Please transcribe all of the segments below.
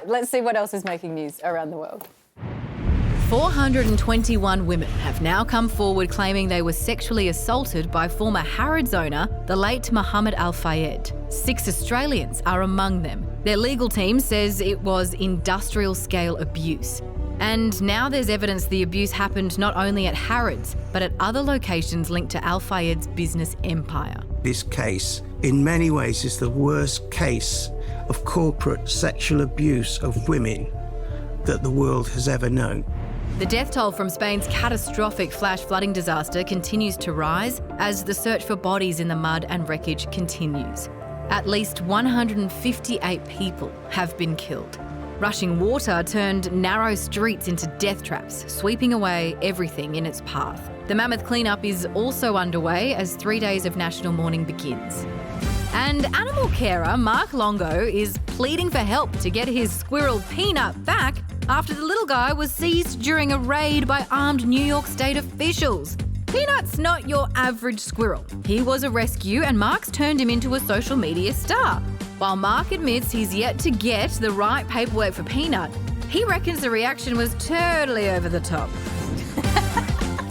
right, let's see what else is making news around the world. 421 women have now come forward claiming they were sexually assaulted by former Harrods owner, the late Mohammed Al Fayed. 6 Australians are among them. Their legal team says it was industrial-scale abuse. And now there's evidence the abuse happened not only at Harrods, but at other locations linked to Al Fayed's business empire. This case, in many ways, is the worst case of corporate sexual abuse of women that the world has ever known. The death toll from Spain's catastrophic flash flooding disaster continues to rise as the search for bodies in the mud and wreckage continues. At least 158 people have been killed. Rushing water turned narrow streets into death traps, sweeping away everything in its path. The mammoth cleanup is also underway as 3 days of national mourning begins. And animal carer Mark Longo is pleading for help to get his squirrel Peanut back after the little guy was seized during a raid by armed New York State officials. Peanut's not your average squirrel. He was a rescue and Mark's turned him into a social media star. While Mark admits he's yet to get the right paperwork for Peanut, he reckons the reaction was totally over the top.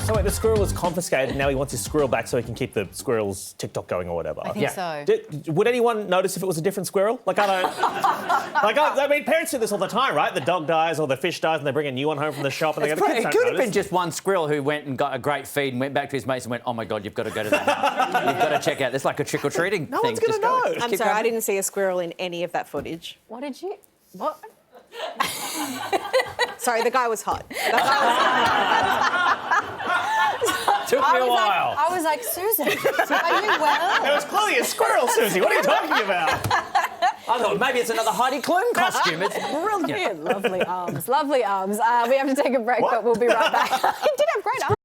So wait, the squirrel was confiscated and now he wants his squirrel back so he can keep the squirrel's TikTok going or whatever. I think so. Would anyone notice if it was a different squirrel? Like, I don't... I mean, parents do this all the time, right? The dog dies or the fish dies and they bring a new one home from the shop and they go, the kids It don't could have notice. been just one squirrel who went and got a great feed and went back to his mates and went, oh my God, you've got to go to the house. You've got to check out. There's like a trick-or-treating thing. No one's going to know. I'm sorry, I didn't see a squirrel in any of that footage. What did you... What? Sorry, the guy was hot. Took me a while. I was like, Susan, are you well? There was clearly a squirrel, Susie. What are you talking about? I thought maybe it's another Heidi Klum costume. It's brilliant. Lovely arms, lovely arms. We have to take a break, but we'll be right back. He did have great arms.